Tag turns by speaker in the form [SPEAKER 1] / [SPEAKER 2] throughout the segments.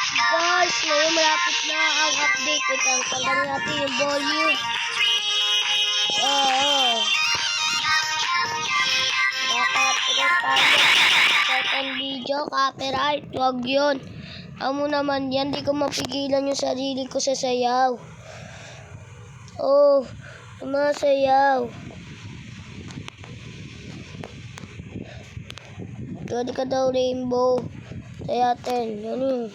[SPEAKER 1] Guys, ngayon malapit na ang update. Ito, tanggalin natin yung volume. Copyright tayo. Second video, copyright. Huwag yun. Amo naman yan, di ko mapigilan yung sarili ko sa sayaw. Oh, sumasayaw. Pwede ka daw rainbow. Sayatin, yan yun.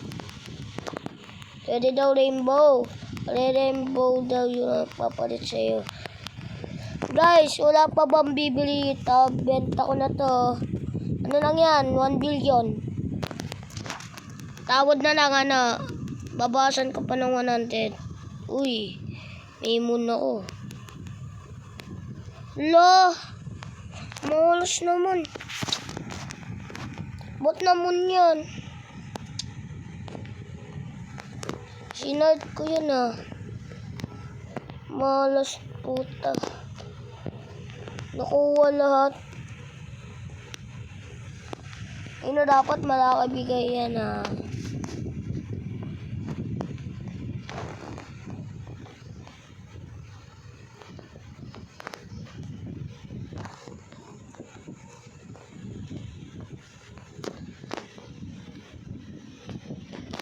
[SPEAKER 1] Pwede daw rainbow. Rainbow daw yung papalit sa'yo. Guys, wala pa bang bibili ito? Benta ko na to. Ano lang yan? 1 billion. Tawad na lang, ano. Babasan ko pa ng 100. Uy, may moon ako. Lo, malas naman. Bot naman yan. Sinard ko yun ah. Malas puta. Nakuha lahat. Ino dapat malakabigay yan ah.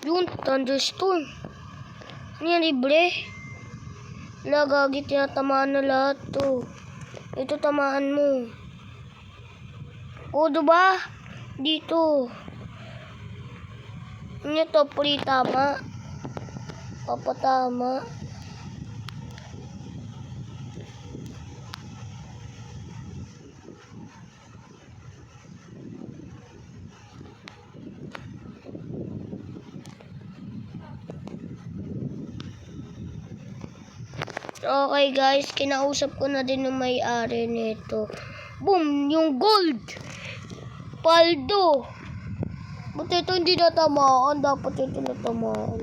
[SPEAKER 1] Yun, thunderstorm. Ano yan, libre? Lagagi, tinatamaan na lahat to. Ito, tamaan mo. O, diba? Dito. Ano to, puli tama? Papatama. Okay guys, kinausap ko na din yung may-ari nito. Boom! Yung gold! Paldo! Ba't ito hindi natamaan? Dapat ito natamaan.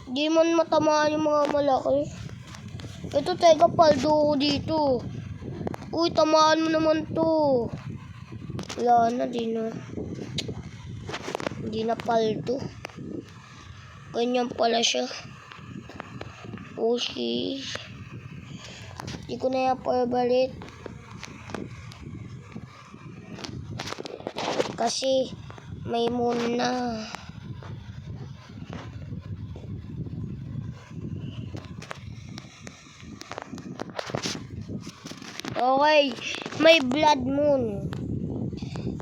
[SPEAKER 1] Hindi man matamaan yung mga malaki. Ito teka, paldo ko dito. Uy, tamaan mo naman to. Wala na, di na. Hindi na paldo. Ganyan pala siya. Okay. Hindi ko na yan pabalit. Kasi may moon na. Okay. May blood moon.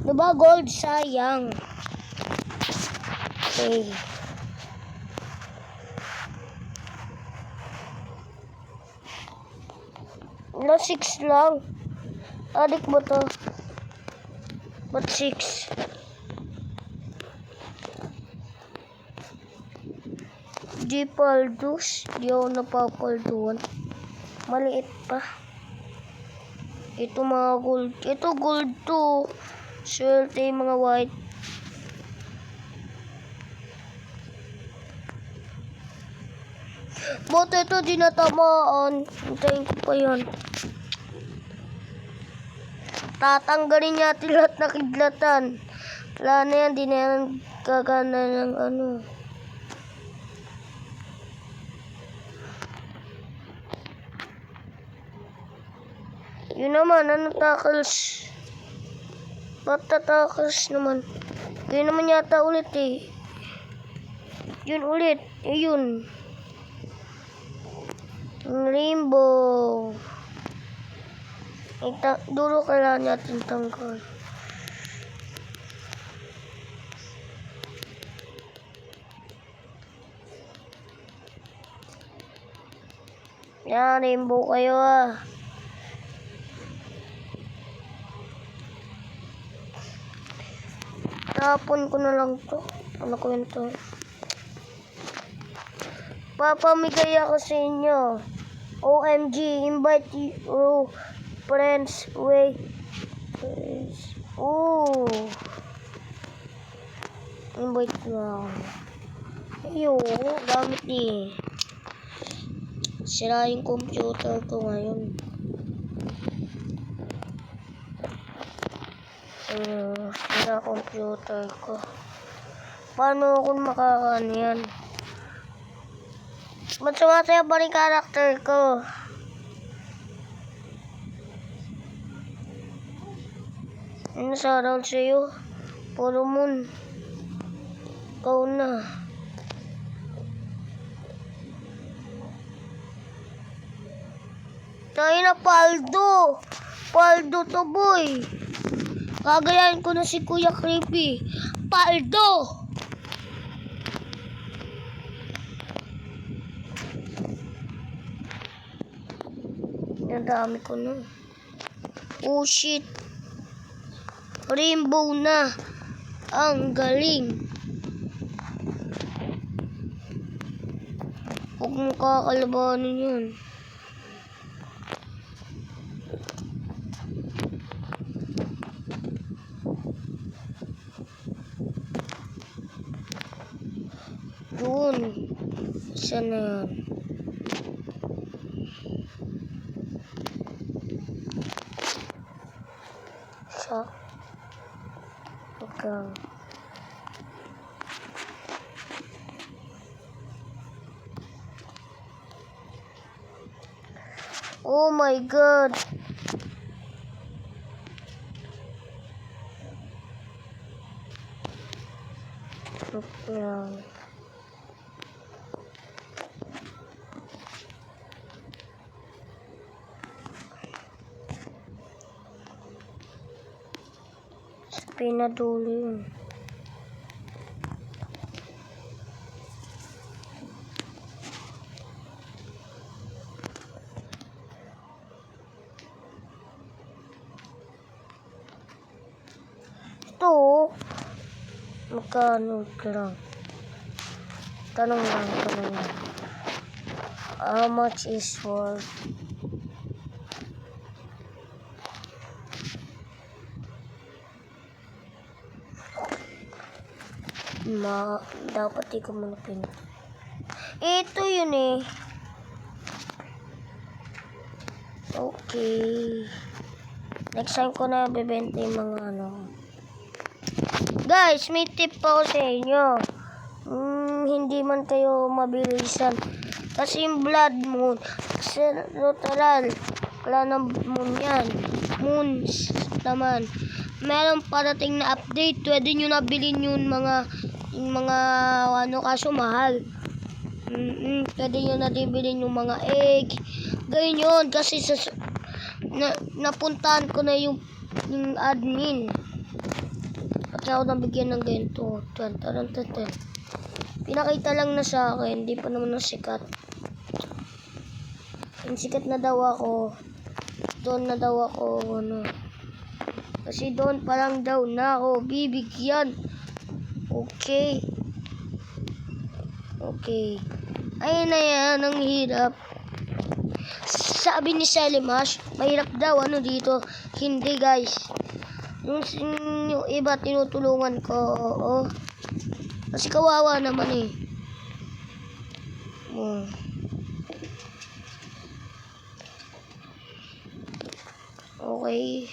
[SPEAKER 1] Diba gold sayang? Okay. No, 6 lang. Adik mo to. Ba't 6? Di paldos. Di ako napapalduan. Maliit pa. Ito mga gold. Ito gold to. Swerte yung mga white. Boto ito di natamaan. Hintayin ko pa yan. Tatanggalin natin lahat na kidlatan. Wala na yan, di na yan kagana ng ano. Yun naman, ano tackles? Ba't tackles naman? Yun naman yata ulit eh. Yun ulit, yun. Rainbow. Dulo kailangan natin tanggal. Yan, rainbow kayo ah. Tapon ko na lang to. Ano ko yun to? Papamigay ako sa inyo. OMG, invite you. Friends, wait. Oh. Invite na. Ayo, gamit ni. Sira yung computer ko ngayon. Sira computer ko. Paano ako makakaano yan? Ba't sumasayaw pa rin character ko? Ano sa round sa'yo? Puro moon. Ikaw na. Tayo na, Paldo! Paldo to, boy! Gagayahin ko na si Kuya Creepy. Paldo! Ang dami ko na. Oh, shit! Rainbow na! Ang galing! Huwag mo kakalabanin yun. Doon. Saan na yan? Sa? Ikaw. Oh my God! Yan. Pinadulo yun. Ito, magkano lang? Tanong lang. How much is worth? Dapat di ko manapin. Ito yun eh. Okay. Next time ko na bibenta yung mga ano. Guys, may tip pa ako sa inyo. Hindi man kayo mabilisan. Kasi yung blood moon, kasi literal, wala na moon yan. Moons naman. Meron parating na update. Pwede nyo nabilin yung mga ano, kaso mahal. Pwede nyo nabilin yung mga egg. Ganyan yun. Kasi napuntahan ko na yung admin. At ako nabigyan ng ganito. Pinakita lang na sa akin. Hindi pa naman nasikat. Yung sikat na daw ako. Doon na daw ako. Ano. Kasi doon pa lang daw na ako bibigyan. Okay. Ayun na yan. Ang hirap. Sabi ni Selimash, mahirap daw ano dito. Hindi guys. Yung iba tinutulungan ko. Oo. Kasi kawawa naman eh. Okay.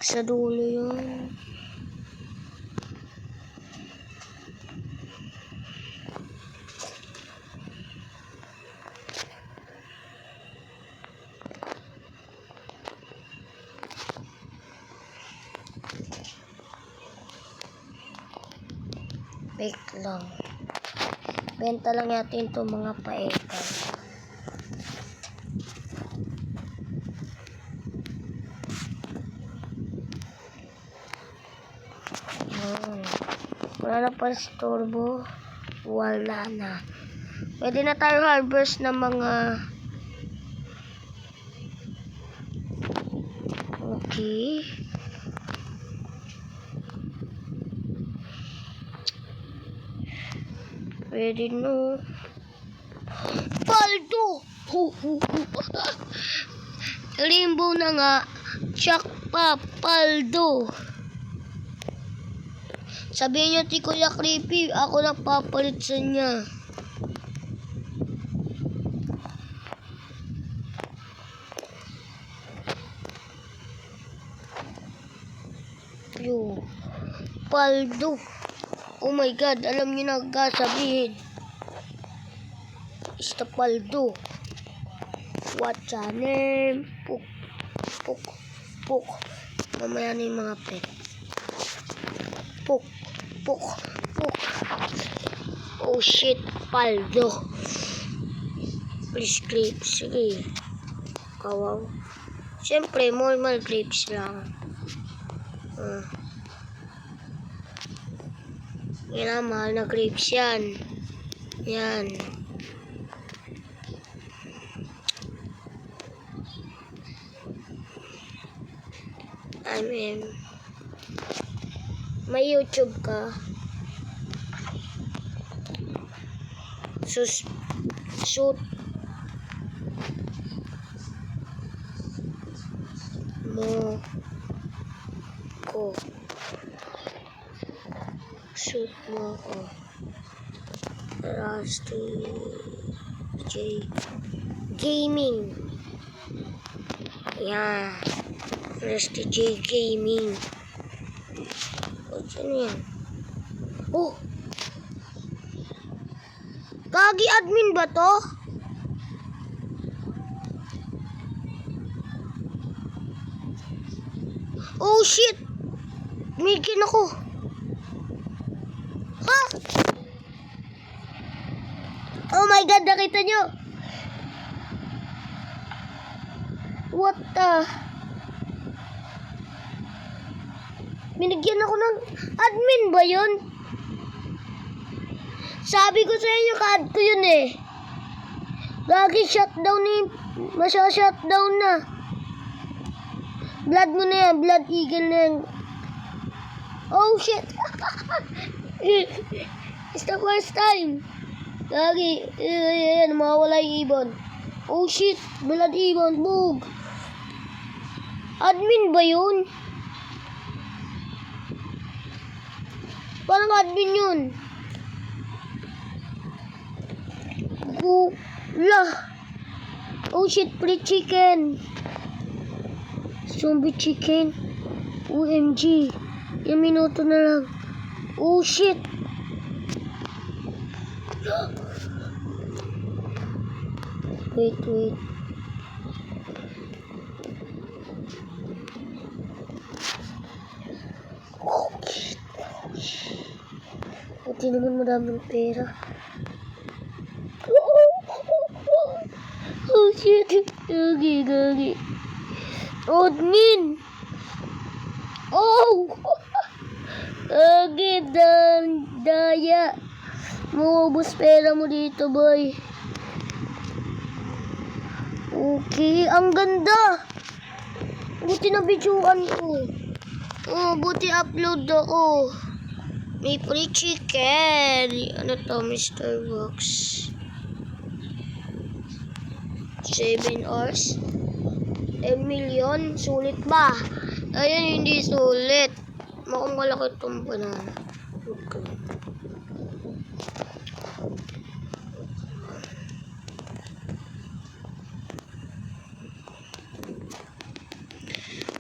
[SPEAKER 1] Sa dulo yun. Wait lang. Benta lang natin itong mga paekan. Wala na pa storbo. Wala na. Pwede na tayo harvest ng mga okay. Pwede no. Paldo! Rainbow na nga. Tsak pa, Paldo. Sabihin niyo, ti Kuya Creepy, ako nagpapalit sa niya. paldo. Oh my God, alam niyo na sabihin. Paldo. What's your name? Puk. Puk. Puk. Mamaya na yung mga pet. Puk. Puk. Puk. Oh shit, paldo. Please clips. Sige. Kawaw. Siyempre, normal clips lang. Yan, mahal na clips yan. Yan. May YouTube ka. Shoot mo ko. Shoot mo ko. Rusty J Gaming. Yan. Rusty J Gaming. O, saan yan? Oh! Gagi admin ba to? Oh shit! Mikin ako. Ha? Oh my God, nakita nyo? What the? Binigyan ako ng admin ba yun? Sabi ko sa inyo, ka-add ko yun eh. Gagi, shutdown eh. Masya-shutdown na. Blood mo na yan. Blood eagle na yan. Oh shit. It's the first time. Gagi. Ayan, mawawala yung ibon. Oh shit. Blood ibon. Bug. Admin ba yun? Parang admin yun. Gula. Oh shit, free chicken. Zombie chicken. OMG. Yung minuto na lang. Oh shit. Wait. Buti naman maraming pera. Oh shit. Gagi. Admin. Oh. Gagi, daya. Maubos pera mo dito, boy. Okay, ang ganda. Buti na videoan ko. Oh, buti upload ako. May free chicken. Ano to, Mr. Box? 7 hours. 1 million. Sulit ba? Ayun, hindi sulit. Mukhang malaki itong banana. Okay.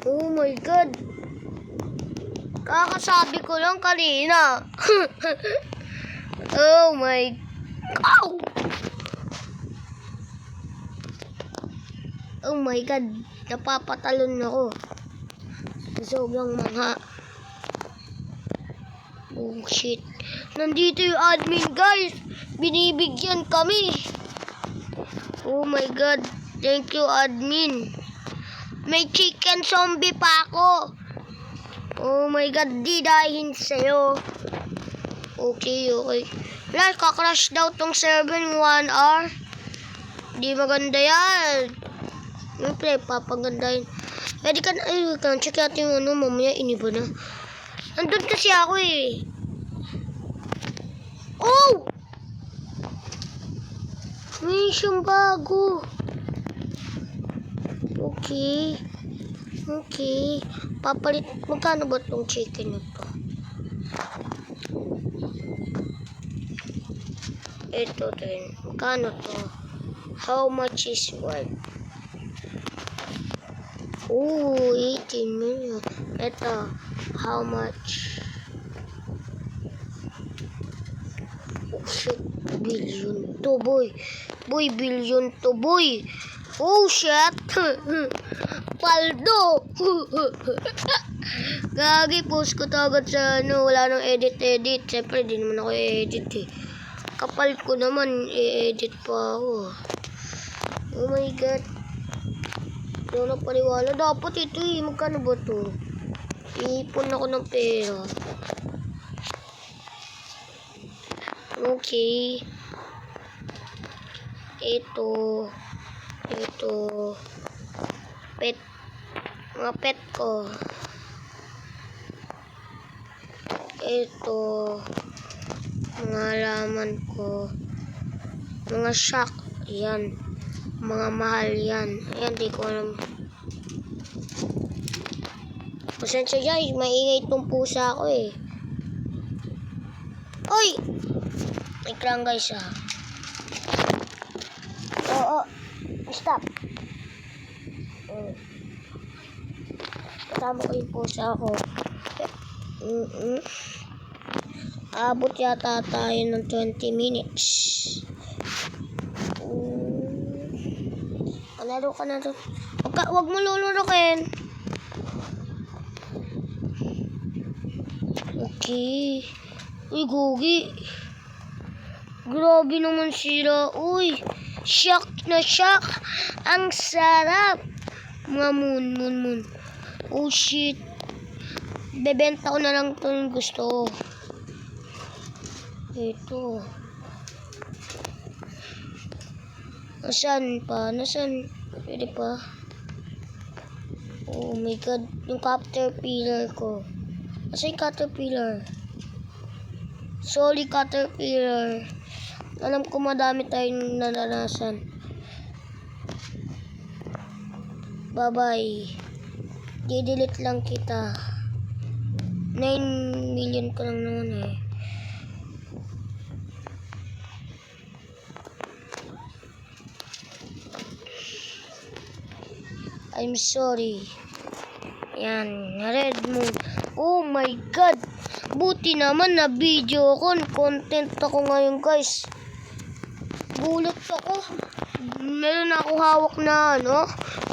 [SPEAKER 1] Oh my God. Kakasabi ko lang kanina. Oh my God. Oh my God. Napapatalon ako. Sobrang mga. Oh shit. Nandito yung admin, guys. Binibigyan kami. Oh my God. Thank you, admin. May chicken zombie pa ako. Oh my God, di dahil sa'yo. Okay. Wala, kakrash daw tong server 1 hour. Di maganda yan. Siyempre, papagandahin. Pwede ka na, check natin yung mamaya iniba na. Nandun kasi ako eh. Oh! May siyang bago. Okay. Papalit. Magkano ba itong chicken na to? Ito din. Magkano to? How much is worth? Oh, 18 million. Ito. How much? Shit, billion to boy. Boy, billion to boy. Oh shit. Paldo. Gagi, post ko to agad sa ano, wala nang edit. Siyempre, di naman ako i-edit eh. Kapal ko naman, i-edit pa ako. Oh my god. Hindi ako napaniwala. Dapat ito eh. Magkano ba to? Iipon ako ng pera. Okay. Ito. Pet. Mga pet ko. Ito. Mga halaman ko. Mga shock. Yan. Mga mahal yan. Ayan, di ko alam. Pasensya guys, maingay itong pusa ko eh. Oy! Wait lang guys ah. Oo. Stop. Kasama ko yung pusa ko. Abot yata tayo ng 20 minutes. Laro ka na doon. Huwag mo lulurukin. Okay. Uy, gogi. Grabe naman sila. Uy, shock na shock. Ang sarap. Mga moon. Oh, shit. Bebenta ko na lang itong gusto. Ito. Nasaan pa? Pwede pa. Oh my god. Yung caterpillar ko. Nasaan yung caterpillar? Sorry, caterpillar. Alam ko madami tayong naranasan. Bye-bye. I-delete lang kita. 9 million ko lang naman eh. I'm sorry. Yan, red moon. Oh my god. Buti naman na video ko. Content ako ngayon guys. Gulat ako. Meron ako hawak na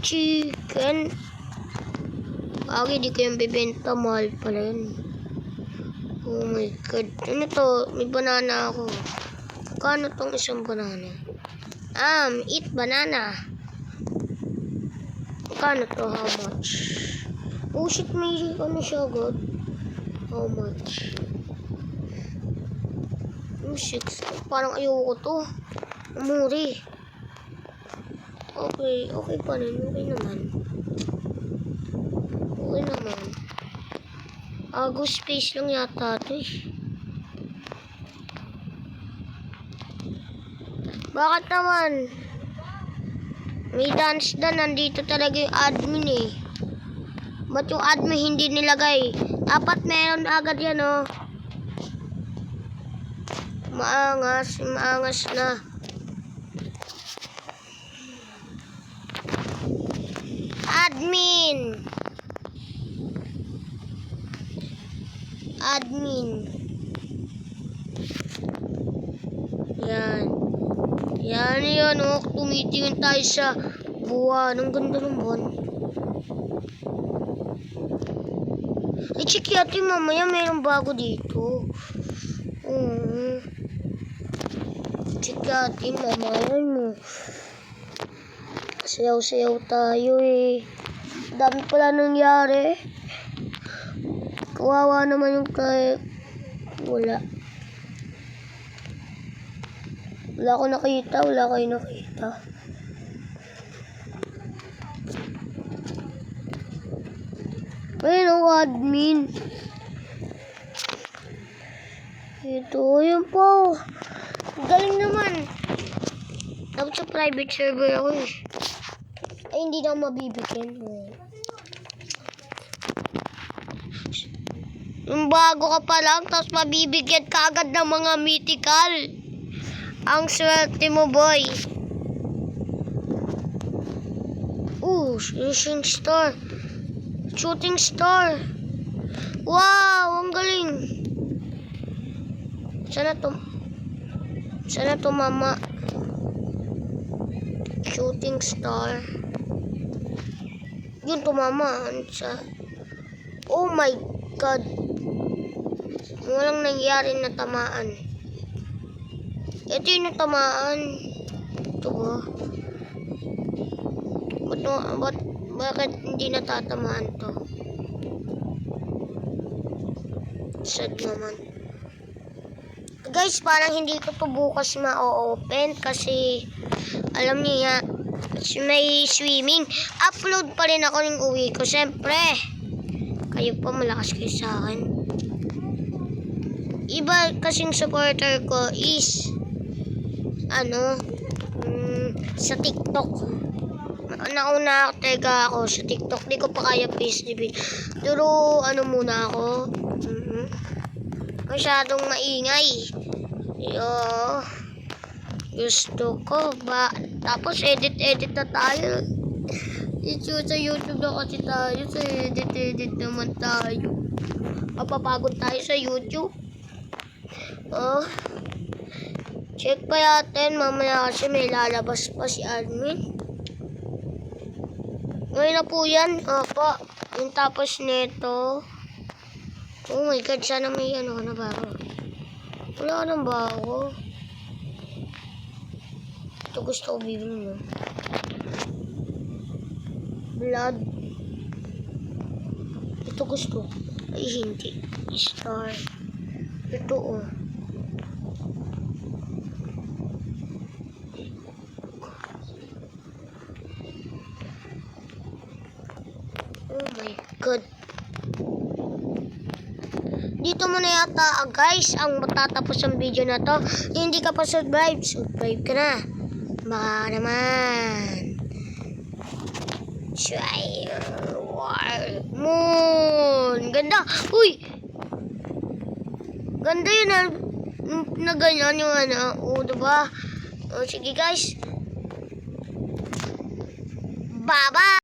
[SPEAKER 1] chicken. Bakit di ko yung bibenta? Mahal pala yun. Oh my god. Ano to? May banana ako. Kano tong isang banana? Eat banana. Kano to? How much? Oh shit, may siya agad. How much? 6. Parang ayoko to. Umuri. Okay pa rin. Okay naman. Ago space lang yata ito eh. Bakit naman? May dance na nandito talaga yung admin eh. Ba't yung admin hindi nilagay? Dapat meron agad yan Maangas na. Admin. Yan tumitingin tayo sa buwan. Ang ganda ng buwan. I-check natin mamaya, mayroong bago dito. Check natin mamaya Sayaw-sayaw tayo eh. Dami pala nangyari. Kawawa naman yung wala ko nakita. Wala kayo nakita. Ayun admin. Ito, yun po. Galing naman. Dapat sa private server ako eh. Ay, hindi na mabibigyan. Yung bago ka pa lang, tapos mabibigyan ka agad ng mga mythical. Ang swerte mo, boy. Shooting star. Wow, ang galing. Sana to. Sana tumama. Shooting star. Yun, tumama. Sa... Oh my God. Walang nangyari na tamaan. Ito yung natamaan. Ito ba? Bakit hindi natatamaan to? Sad naman. Guys, parang hindi ko to bukas ma-open kasi alam niyo ya, may swimming. Upload pa rin ako ng uwi ko. Siyempre, kayo pa malakas kayo sa akin. Iba kasing supporter ko is sa TikTok. Nauna tega ako sa TikTok. Di ko pa kaya PSDB. Pero muna ako. Masyadong maingay. Gusto ko ba? Tapos edit na tayo. Ito sa YouTube na kasi tayo. Sa edit naman tayo. Mapapagod tayo sa YouTube. Check pa natin. Mamaya kasi may lalabas pa si admin. Ngayon na po yan. Opo. Yung tapos nito. Oh my God. Sana may na bago. Wala ka ng bago. Ito gusto ko bibili mo. Blood. Ito gusto. Ay hindi. Star. Ito oh. Oh my God. Dito muna yata guys ang matatapos ang video na to. Hindi ka pa subscribe ka na. Baka naman. Try moon. Ganda. Uy. Ganda yun na ganyan yung diba? Sige guys. Bye-bye.